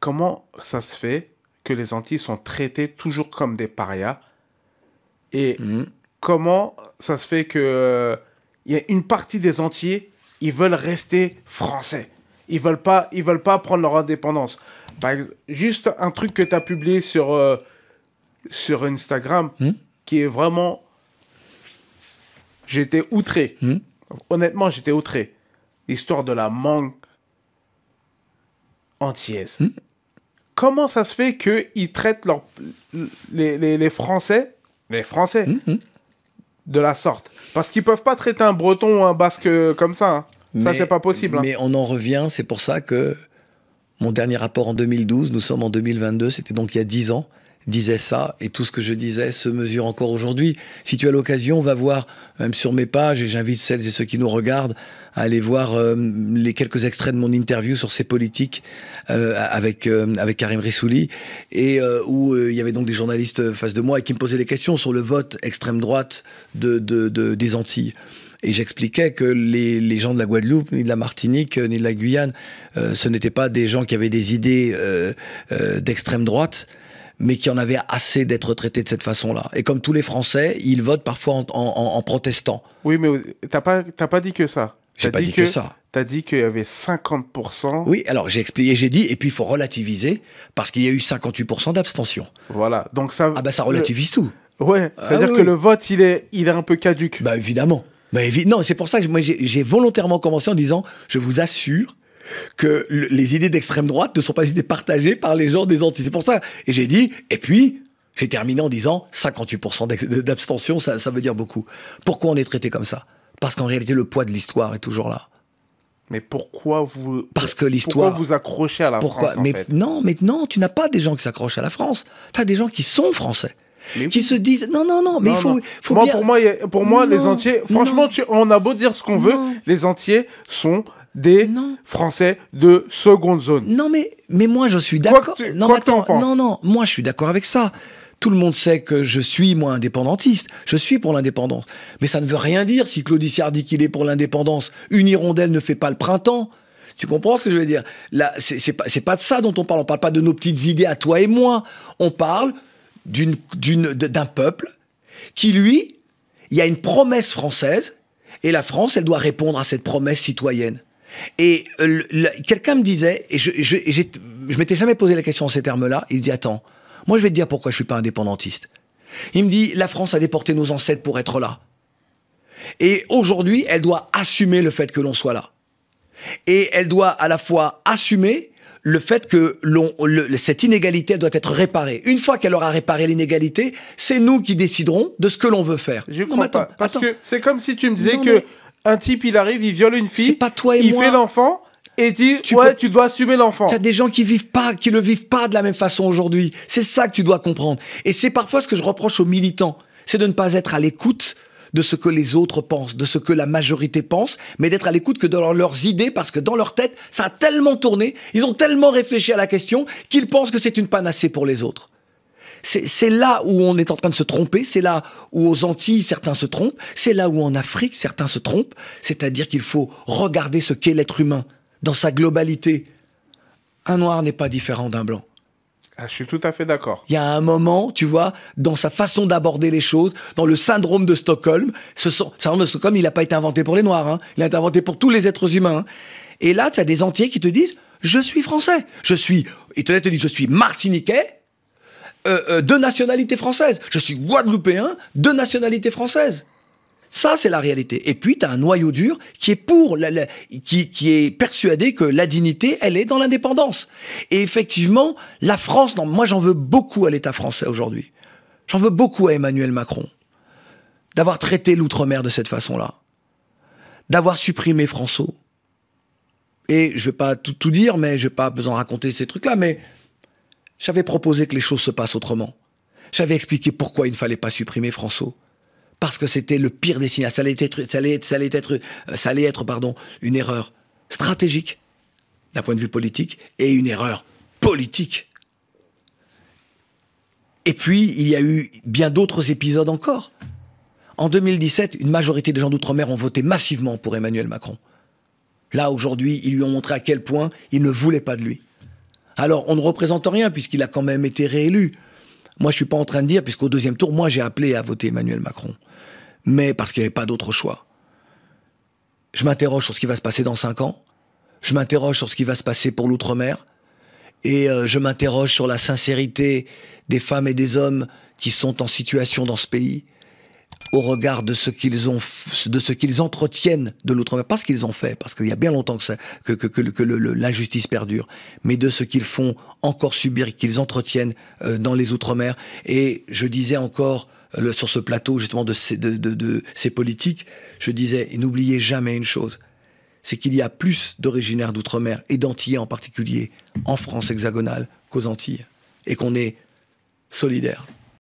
comment ça se fait que les Antilles sont traitées toujours comme des parias? Et comment ça se fait que y a une partie des Antillais, ils veulent rester français. Ils veulent pas prendre leur indépendance. Juste un truc que tu as publié sur Instagram qui est vraiment... J'étais outré. Honnêtement, j'étais outré. L'histoire de la mangue antillaise. Comment ça se fait qu'ils traitent les Français, de la sorte? Parce qu'ils peuvent pas traiter un Breton ou un Basque comme ça. Hein. Ça, c'est pas possible. Mais on en revient, c'est pour ça que mon dernier rapport en 2012, nous sommes en 2022, c'était donc il y a 10 ans, disait ça, et tout ce que je disais se mesure encore aujourd'hui. Si tu as l'occasion, va voir, même sur mes pages, et j'invite celles et ceux qui nous regardent à aller voir les quelques extraits de mon interview sur ces politiques avec Karim Rissouli, et où il y avait donc des journalistes face de moi et qui me posaient des questions sur le vote extrême droite des Antilles. Et j'expliquais que les gens de la Guadeloupe, ni de la Martinique, ni de la Guyane, ce n'étaient pas des gens qui avaient des idées d'extrême droite, mais qui en avaient assez d'être traités de cette façon-là. Et comme tous les Français, ils votent parfois en protestant. Oui, mais t'as pas dit que ça. J'ai pas dit que ça. T'as dit qu'il y avait 50%. Oui, alors j'ai expliqué, j'ai dit, et puis il faut relativiser, parce qu'il y a eu 58% d'abstention. Voilà, donc ça... Ah bah ça relativise tout. Ouais, c'est-à-dire que le vote, il est un peu caduque. Bah évidemment. Non, c'est pour ça que moi j'ai volontairement commencé en disant, je vous assure que les idées d'extrême droite ne sont pas des idées partagées par les gens des Antilles. C'est pour ça. Et j'ai dit, et puis, j'ai terminé en disant 58% d'abstention, ça veut dire beaucoup. Pourquoi on est traité comme ça? Parce qu'en réalité, le poids de l'histoire est toujours là. Mais pourquoi vous... Parce que l'histoire... Pourquoi vous accrochez à la France, en fait? Mais non, tu n'as pas des gens qui s'accrochent à la France. Tu as des gens qui sont français. Mais qui se disent non, mais il faut moi, bien... pour moi les Antillais, franchement, on a beau dire ce qu'on veut, les Antillais sont des Français de seconde zone. Non, mais moi, je suis d'accord. Non, moi, je suis d'accord avec ça. Tout le monde sait que je suis, moi, indépendantiste. Je suis pour l'indépendance. Mais ça ne veut rien dire si Claude Issard dit qu'il est pour l'indépendance. Une hirondelle ne fait pas le printemps. Tu comprends ce que je veux dire? Là, c'est pas de ça dont on parle. On parle pas de nos petites idées à toi et moi. On parle d'un peuple qui, lui, il y a une promesse française, et la France, elle doit répondre à cette promesse citoyenne. Et quelqu'un me disait, et je m'étais jamais posé la question en ces termes-là, il dit, attends, moi je vais te dire pourquoi je suis pas indépendantiste. Il me dit, la France a déporté nos ancêtres pour être là. Et aujourd'hui, elle doit assumer le fait que l'on soit là. Et elle doit à la fois assumer le fait que cette inégalité, elle doit être réparée. Une fois qu'elle aura réparé l'inégalité, c'est nous qui déciderons de ce que l'on veut faire. Je crois pas. Parce que c'est comme si tu me disais un type, il arrive, il viole une fille, c'est pas toi et il moi. Fait l'enfant, et dit, tu dois assumer l'enfant. Tu as des gens qui le vivent pas de la même façon aujourd'hui. C'est ça que tu dois comprendre. Et c'est parfois ce que je reproche aux militants. C'est de ne pas être à l'écoute de ce que les autres pensent, de ce que la majorité pense, mais d'être à l'écoute que dans leurs idées, parce que dans leur tête, ça a tellement tourné, ils ont tellement réfléchi à la question, qu'ils pensent que c'est une panacée pour les autres. C'est là où on est en train de se tromper, c'est là où aux Antilles, certains se trompent, c'est là où en Afrique, certains se trompent, c'est-à-dire qu'il faut regarder ce qu'est l'être humain, dans sa globalité. Un noir n'est pas différent d'un blanc. Ah, je suis tout à fait d'accord. Il y a un moment, tu vois, dans sa façon d'aborder les choses, dans le syndrome de Stockholm, syndrome de Stockholm, il n'a pas été inventé pour les Noirs, hein. Il a été inventé pour tous les êtres humains. Hein. Et là, tu as des Antillais qui te disent, je suis français, ils te disent, je suis martiniquais, de nationalité française, je suis guadeloupéen, de nationalité française. Ça, c'est la réalité. Et puis, tu as un noyau dur qui est qui est persuadé que la dignité, elle est dans l'indépendance. Et effectivement, la France, moi, j'en veux beaucoup à l'État français aujourd'hui. J'en veux beaucoup à Emmanuel Macron. D'avoir traité l'outre-mer de cette façon-là. D'avoir supprimé François. Et je vais pas tout dire, mais je n'ai pas besoin de raconter ces trucs-là, mais j'avais proposé que les choses se passent autrement. J'avais expliqué pourquoi il ne fallait pas supprimer François. Parce que c'était le pire des signaux. Ça allait être une erreur stratégique d'un point de vue politique et une erreur politique. Et puis, il y a eu bien d'autres épisodes encore. En 2017, une majorité des gens d'outre-mer ont voté massivement pour Emmanuel Macron. Là, aujourd'hui, ils lui ont montré à quel point ils ne voulaient pas de lui. Alors, on ne représente rien, puisqu'il a quand même été réélu. Moi, je suis pas en train de dire, puisqu'au deuxième tour, moi, j'ai appelé à voter Emmanuel Macron. Mais parce qu'il n'y avait pas d'autre choix. Je m'interroge sur ce qui va se passer dans 5 ans. Je m'interroge sur ce qui va se passer pour l'outre-mer. Et je m'interroge sur la sincérité des femmes et des hommes qui sont en situation dans ce pays, au regard de ce qu'ils ont, de ce qu'ils entretiennent de l'outre-mer. Pas ce qu'ils ont fait, parce qu'il y a bien longtemps que l'injustice perdure, mais de ce qu'ils font encore subir, qu'ils entretiennent dans les outre-mer. Et je disais encore, sur ce plateau justement de ces politiques, je disais, n'oubliez jamais une chose, c'est qu'il y a plus d'originaires d'outre-mer, et d'Antillais en particulier, en France hexagonale, qu'aux Antilles, et qu'on est solidaires.